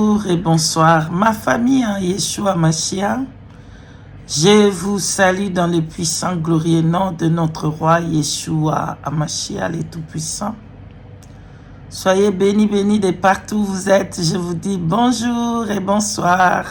Bonjour et bonsoir, ma famille en Yeshua Mashiach. Je vous salue dans le puissant glorieux nom de notre roi Yeshua Mashiach, le Tout-Puissant. Soyez bénis, bénis de partout où vous êtes. Je vous dis bonjour et bonsoir.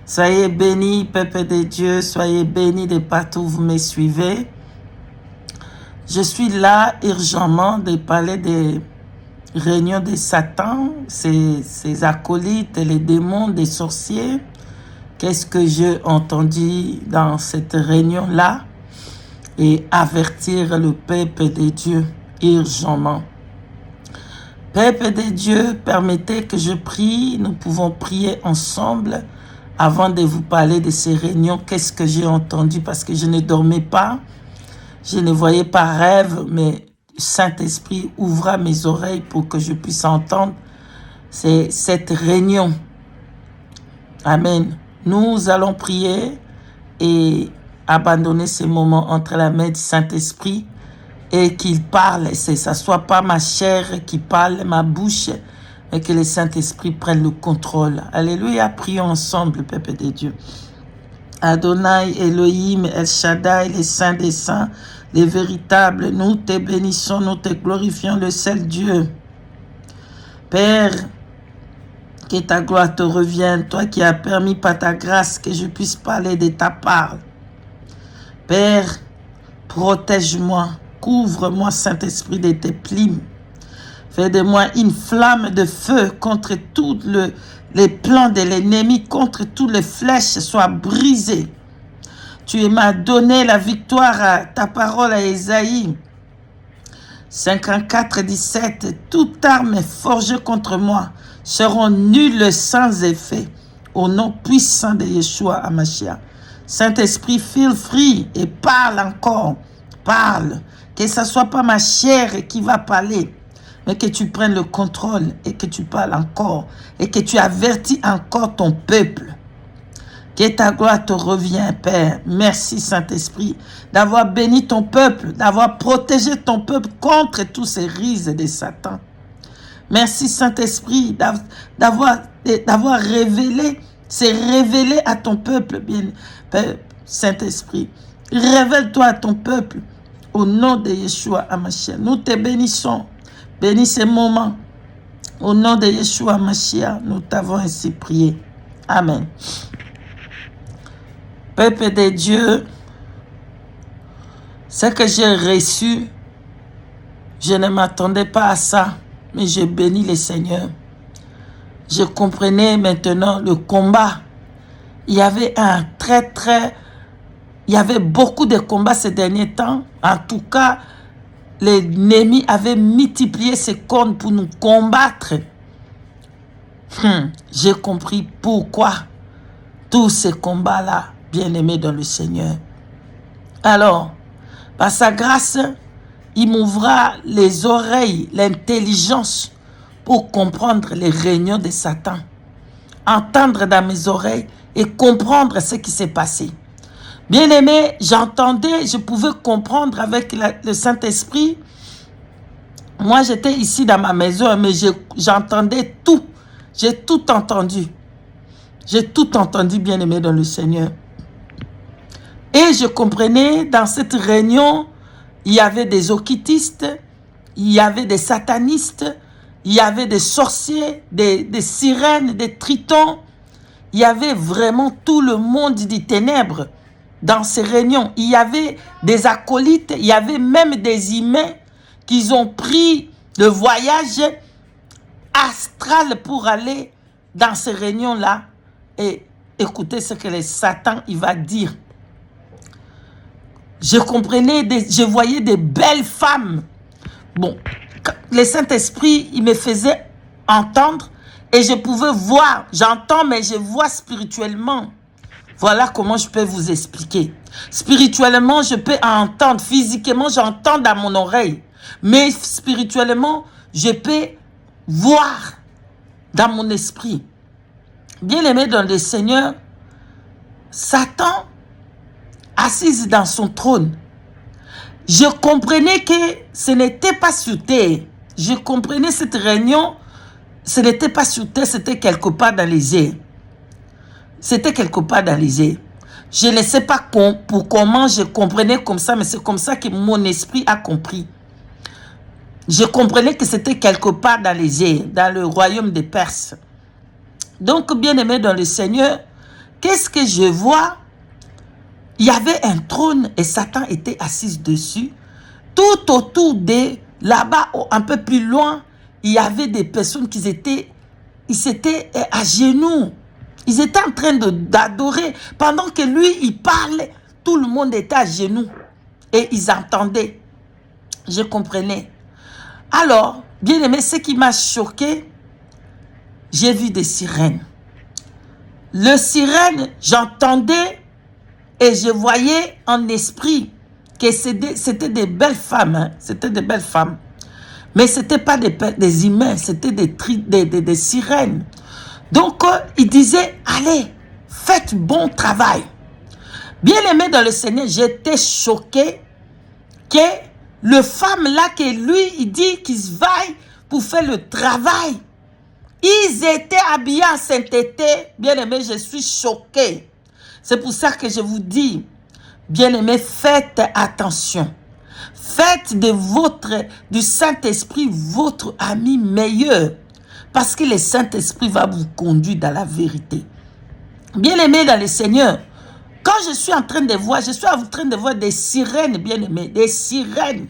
Soyez bénis, peuple de Dieu. Soyez bénis de partout où vous me suivez. Je suis là urgemment de parler des réunions de Satan, ses acolytes, les démons, des sorciers. Qu'est-ce que j'ai entendu dans cette réunion-là? Et avertir le peuple de Dieu urgemment. Peuple de Dieu, permettez que je prie. Nous pouvons prier ensemble avant de vous parler de ces réunions. Qu'est-ce que j'ai entendu? Parce que je ne dormais pas. Je ne voyais pas rêve, mais Saint-Esprit ouvra mes oreilles pour que je puisse entendre cette réunion. Amen. Nous allons prier et abandonner ce moment entre la main du Saint-Esprit et qu'il parle. Que ce ne soit pas ma chair qui parle, ma bouche, mais que le Saint-Esprit prenne le contrôle. Alléluia. Prions ensemble, peuple de Dieu. Adonai, Elohim, El Shaddai, les saints des saints, les véritables, nous te bénissons, nous te glorifions, le seul Dieu. Père, que ta gloire te revienne, toi qui as permis par ta grâce que je puisse parler de ta parole. Père, protège-moi, couvre-moi, Saint-Esprit, de tes plumes. Fais de moi une flamme de feu contre tous les plans de l'ennemi, contre toutes les flèches soient brisées. Tu m'as donné la victoire à ta parole à Ésaïe 54, 17. Toute arme forgée contre moi seront nulles sans effet. Au nom puissant de Yeshua HaMashiach. Saint-Esprit, feel free et parle encore. Parle. Que ce ne soit pas ma chair qui va parler, mais que tu prennes le contrôle et que tu parles encore et que tu avertis encore ton peuple. Que ta gloire te revienne, Père. Merci, Saint-Esprit, d'avoir béni ton peuple, d'avoir protégé ton peuple contre tous ces rises de Satan. Merci, Saint-Esprit, d'avoir révélé, c'est révélé à ton peuple, bien, Père, Saint-Esprit. Révèle-toi à ton peuple au nom de Yeshua HaMashiach. Nous te bénissons. Bénis ces moments. Au nom de Yeshua HaMashiach, nous t'avons ainsi prié. Amen. Peuple de Dieu, ce que j'ai reçu, je ne m'attendais pas à ça, mais j'ai béni le Seigneur. Je comprenais maintenant le combat. Il y avait il y avait beaucoup de combats ces derniers temps. En tout cas, l'ennemi avait multiplié ses cornes pour nous combattre. J'ai compris pourquoi tous ces combats-là, bien-aimés dans le Seigneur. Alors, par sa grâce, il m'ouvra les oreilles, l'intelligence pour comprendre les réunions de Satan. Entendre dans mes oreilles et comprendre ce qui s'est passé. Bien-aimé, j'entendais, je pouvais comprendre avec le Saint-Esprit. Moi, j'étais ici dans ma maison, mais j'entendais tout. J'ai tout entendu. J'ai tout entendu, bien-aimé dans le Seigneur. Et je comprenais, dans cette réunion, il y avait des occultistes, il y avait des satanistes, il y avait des sorciers, des sirènes, des tritons. Il y avait vraiment tout le monde des ténèbres dans ces réunions. Il y avait des acolytes, il y avait même des humains qui ont pris le voyage astral pour aller dans ces réunions-là et écouter ce que le Satan il va dire. Je comprenais, je voyais des belles femmes. Bon, le Saint-Esprit, il me faisait entendre et je pouvais voir. J'entends, mais je vois spirituellement. Voilà comment je peux vous expliquer. Spirituellement, je peux entendre. Physiquement, j'entends dans mon oreille. Mais spirituellement, je peux voir dans mon esprit. Bien-aimé dans le Seigneur, Satan, assise dans son trône, je comprenais que ce n'était pas sur terre. Je comprenais cette réunion ce n'était pas sur terre, c'était quelque part dans les airs. C'était quelque part dans les airs. Je ne sais pas comment je comprenais comme ça, mais c'est comme ça que mon esprit a compris. Je comprenais que c'était quelque part dans les airs, dans le royaume des Perses. Donc, bien-aimé dans le Seigneur, qu'est-ce que je vois? Il y avait un trône et Satan était assis dessus. Tout autour de, là-bas, un peu plus loin, il y avait des personnes qui étaient à genoux. Ils étaient en train d'adorer. Pendant que lui, il parlait, tout le monde était à genoux. Et ils entendaient. Je comprenais. Alors, bien aimé, ce qui m'a choqué, j'ai vu des sirènes. Le sirène, j'entendais et je voyais en esprit que c'était des belles femmes. Hein. C'était des belles femmes. Mais ce n'était pas des humains, c'était des sirènes. Donc, il disait, allez, faites bon travail. Bien aimé dans le Seigneur, j'étais choqué que le femme là, que lui, il dit qu'ils vaillent pour faire le travail. Ils étaient habillés en sainteté. Bien aimé, je suis choqué. C'est pour ça que je vous dis, bien aimé, faites attention. Faites du Saint-Esprit votre ami meilleur. Parce que le Saint-Esprit va vous conduire dans la vérité. Bien-aimé dans le Seigneur, quand je suis en train de voir, je suis en train de voir des sirènes, bien-aimés, des sirènes.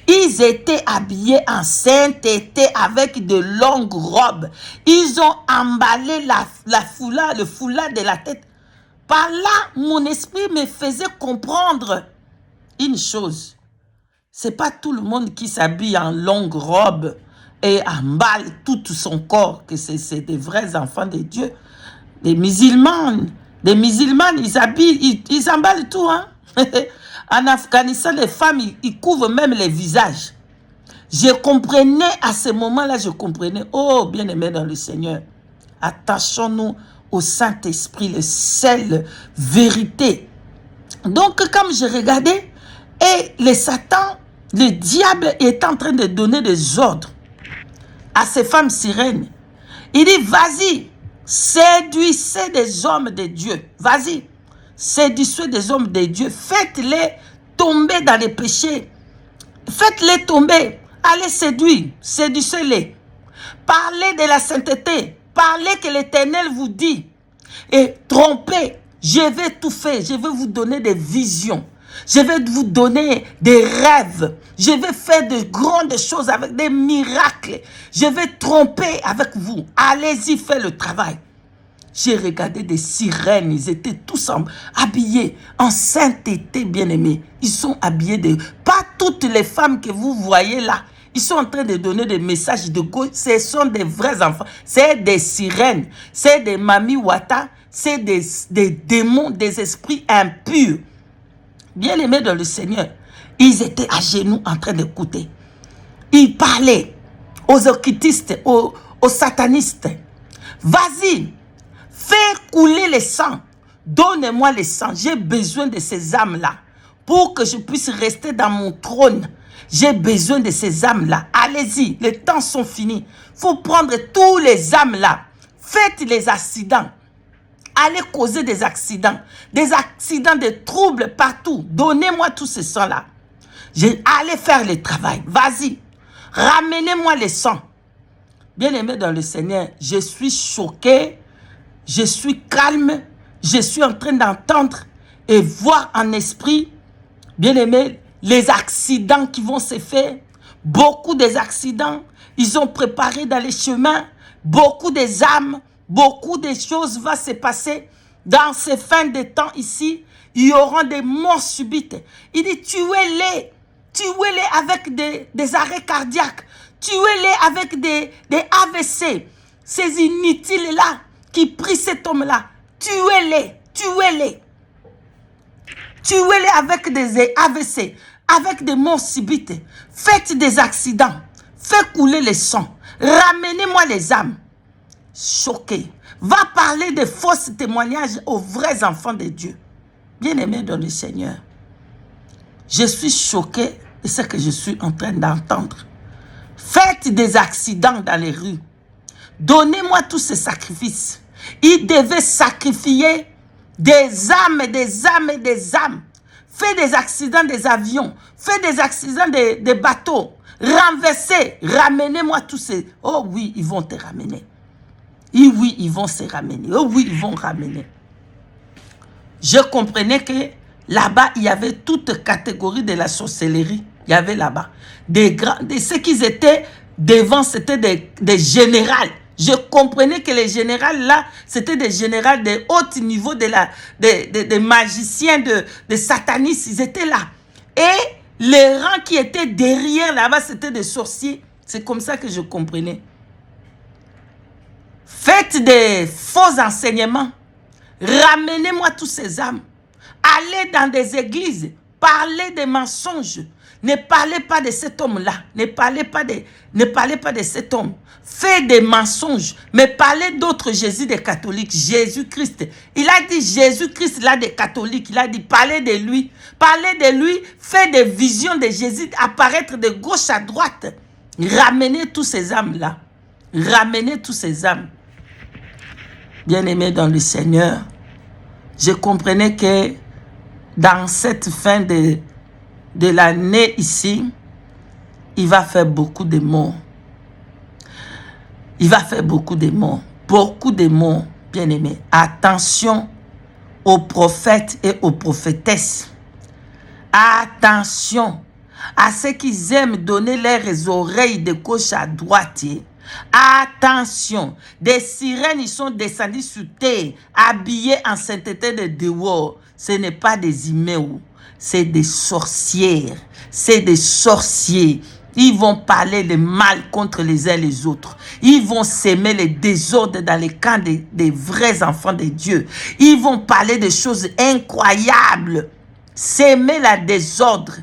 Ils étaient habillés en sainteté avec de longues robes. Ils ont emballé le foulard de la tête. Par là, mon esprit me faisait comprendre une chose. C'est pas tout le monde qui s'habille en longue robe et emballe tout son corps, que c'est des vrais enfants de Dieu. Des musulmans, ils emballent tout. Hein? En Afghanistan, les femmes, ils couvrent même les visages. Je comprenais à ce moment-là, oh, bien-aimé dans le Seigneur, attachons-nous au Saint-Esprit, le seul vérité. Donc, comme je regardais, et le diable est en train de donner des ordres à ces femmes sirènes. Il dit, vas-y, séduisez des hommes de Dieu. Vas-y, séduisez des hommes de Dieu. Faites-les tomber dans les péchés. Faites-les tomber. Allez séduire, séduisez-les. Parlez de la sainteté. Parlez que l'Éternel vous dit. Et trompez. Je vais tout faire. Je vais vous donner des visions. Je vais vous donner des rêves. Je vais faire de grandes choses avec des miracles. Je vais tromper avec vous. Allez-y, faites le travail. J'ai regardé des sirènes. Ils étaient tous habillés en sainteté, bien-aimés. Ils sont habillés de... Pas toutes les femmes que vous voyez là. Ils sont en train de donner des messages de gauche. Ce sont des vrais enfants. C'est des sirènes. C'est des mami wata. C'est des démons, des esprits impurs. Bien-aimés dans le Seigneur, ils étaient à genoux en train d'écouter. Ils parlaient aux occultistes, aux satanistes. Vas-y, fais couler le sang. Donne-moi le sang. J'ai besoin de ces âmes-là pour que je puisse rester dans mon trône. J'ai besoin de ces âmes-là. Allez-y, les temps sont finis. Il faut prendre tous les âmes-là. Faites les accidents. Allez causer des accidents de troubles partout. Donnez-moi tout ce sang-là. Allez faire le travail. Vas-y. Ramenez-moi le sang. Bien-aimé dans le Seigneur, je suis choqué. Je suis calme. Je suis en train d'entendre et voir en esprit, bien-aimé, les accidents qui vont se faire. Beaucoup des accidents. Ils ont préparé dans les chemins. Beaucoup des âmes. Beaucoup de choses vont se passer dans ces fins de temps ici. Il y aura des morts subites. Il dit, tuez-les. Tuez-les avec des arrêts cardiaques. Tuez-les avec des AVC. Ces inutiles-là qui prient cet homme-là. Tuez-les. Tuez-les. Tuez-les avec des AVC. Avec des morts subites. Faites des accidents. Faites couler le sang. Ramenez-moi les âmes. Choqué. Va parler de faux témoignages aux vrais enfants de Dieu. Bien-aimés dans le Seigneur, je suis choqué de ce que je suis en train d'entendre. Faites des accidents dans les rues. Donnez-moi tous ces sacrifices. Il devait sacrifier des âmes, des âmes et des âmes. Fait des accidents des avions. Fait des accidents des bateaux. Renverser. Ramenez-moi tous ces... Oh oui, ils vont te ramener. Et oui, ils vont se ramener. Oh oui, ils vont ramener. Je comprenais que là-bas, il y avait toute catégorie de la sorcellerie. Il y avait là-bas. Ceux qui étaient devant, c'était des généraux. Je comprenais que les généraux là, c'était des généraux de haut niveau, des magiciens, des satanistes, ils étaient là. Et les rangs qui étaient derrière là-bas, c'était des sorciers. C'est comme ça que je comprenais. Faites des faux enseignements. Ramenez-moi tous ces âmes. Allez dans des églises. Parlez des mensonges. Ne parlez pas de cet homme-là. Ne parlez pas de cet homme. Faites des mensonges. Mais parlez d'autres Jésus des catholiques. Jésus-Christ. Il a dit Jésus-Christ là des catholiques. Il a dit parlez de lui. Parlez de lui. Faites des visions de Jésus apparaître de gauche à droite. Ramenez tous ces âmes-là. Ramenez tous ces âmes. Bien-aimés dans le Seigneur, je comprenais que dans cette fin de l'année ici, il va faire beaucoup de morts. Il va faire beaucoup de morts. Beaucoup de morts, bien-aimés. Attention aux prophètes et aux prophétesses. Attention à ceux qui aiment donner leurs oreilles de gauche à droite. Attention, des sirènes, ils sont descendus sur terre, habillés en sainteté de dehors. Ce n'est pas des humains, c'est des sorcières, c'est des sorciers. Ils vont parler le mal contre les uns les autres. Ils vont s'aimer les désordres dans les camps des vrais enfants de Dieu. Ils vont parler de choses incroyables. S'aimer la désordre.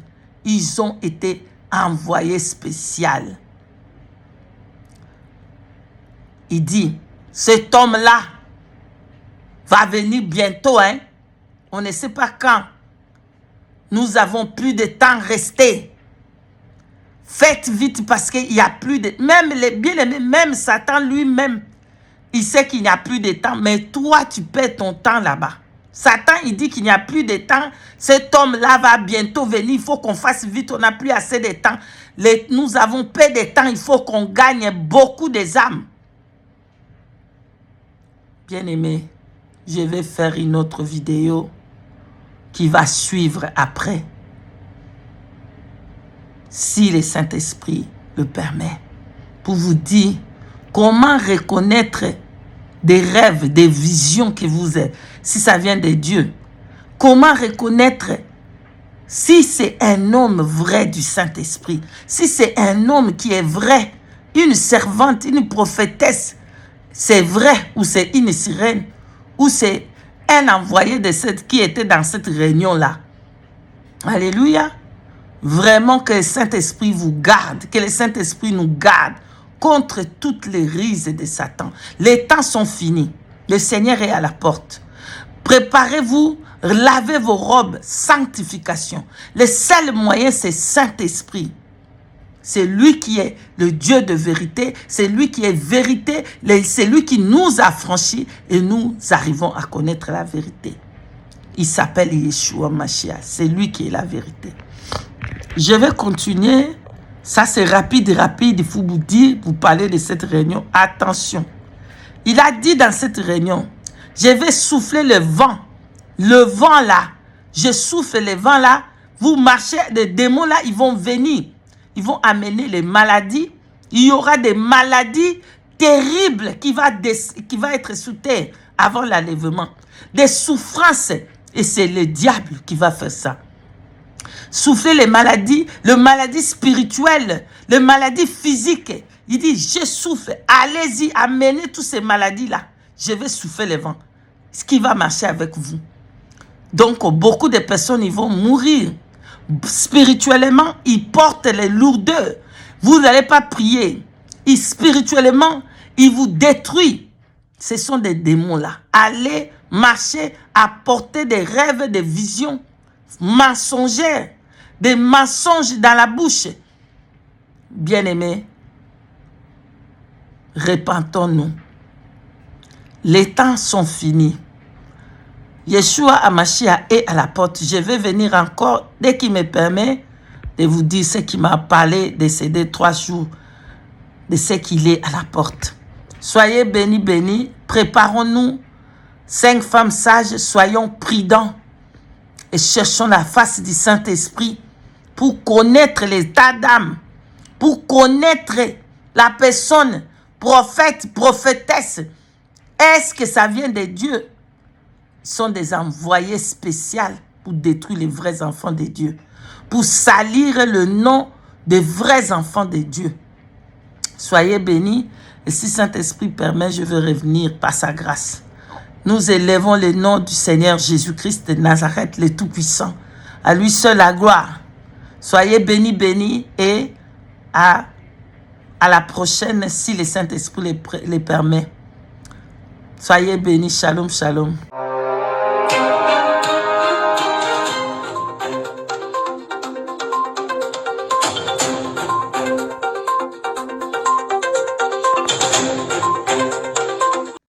Ils ont été envoyés spécial. Il dit, cet homme-là va venir bientôt, hein. On ne sait pas quand. Nous avons plus de temps resté. Faites vite parce qu'il n'y a plus de... Même les bien-aimés, même Satan lui-même, il sait qu'il n'y a plus de temps. Mais toi, tu perds ton temps là-bas. Satan, il dit qu'il n'y a plus de temps. Cet homme-là va bientôt venir. Il faut qu'on fasse vite. On n'a plus assez de temps. Nous avons peu de temps. Il faut qu'on gagne beaucoup des âmes. Bien-aimé, je vais faire une autre vidéo qui va suivre après. Si le Saint-Esprit le permet. Pour vous dire comment reconnaître des rêves, des visions que vous êtes. Si ça vient de Dieu. Comment reconnaître si c'est un homme vrai du Saint-Esprit. Si c'est un homme qui est vrai. Une servante, une prophétesse. C'est vrai ou c'est une sirène ou c'est un envoyé de qui était dans cette réunion-là. Alléluia. Vraiment que le Saint-Esprit vous garde, que le Saint-Esprit nous garde contre toutes les ruses de Satan. Les temps sont finis. Le Seigneur est à la porte. Préparez-vous, lavez vos robes, sanctification. Le seul moyen, c'est Saint-Esprit. C'est lui qui est le Dieu de vérité. C'est lui qui est vérité. C'est lui qui nous a franchis et nous arrivons à connaître la vérité. Il s'appelle Yeshua Mashiach. C'est lui qui est la vérité. Je vais continuer. Ça, c'est rapide. Il faut vous dire, vous parler de cette réunion. Attention. Il a dit dans cette réunion, je vais souffler le vent. Le vent là. Je souffle le vent là. Vous marchez, les démons là, ils vont venir. Ils vont amener les maladies. Il y aura des maladies terribles qui va être sous terre avant l'enlèvement. Des souffrances. Et c'est le diable qui va faire ça. Souffler les maladies spirituelles, les maladies physiques. Il dit, je souffle. Allez-y, amenez toutes ces maladies-là. Je vais souffler le vent. Ce qui va marcher avec vous. Donc, beaucoup de personnes, ils vont mourir. Spirituellement, ils portent les lourdeurs. Vous n'allez pas prier. Spirituellement, ils vous détruisent. Ce sont des démons là. Allez marcher, apporter des rêves, des visions mensongères, des mensonges dans la bouche. Bien-aimés, Repentons-nous. Les temps sont finis. Yeshua Hamashiach est à la porte. Je vais venir encore, dès qu'il me permet, de vous dire ce qui m'a parlé de ces 3 jours, de ce qu'il est à la porte. Soyez bénis, bénis. Préparons-nous. 5 femmes sages, soyons prudents et cherchons la face du Saint-Esprit pour connaître l'état d'âme, pour connaître la personne, prophète, prophétesse. Est-ce que ça vient de Dieu? Ils sont des envoyés spéciaux pour détruire les vrais enfants de Dieu, pour salir le nom des vrais enfants de Dieu. Soyez bénis, et si Saint-Esprit permet, je vais revenir par sa grâce. Nous élevons le nom du Seigneur Jésus-Christ de Nazareth, le Tout-Puissant. À lui seul la gloire. Soyez bénis, bénis, et à la prochaine, si le Saint-Esprit les permet. Soyez bénis. Shalom, shalom.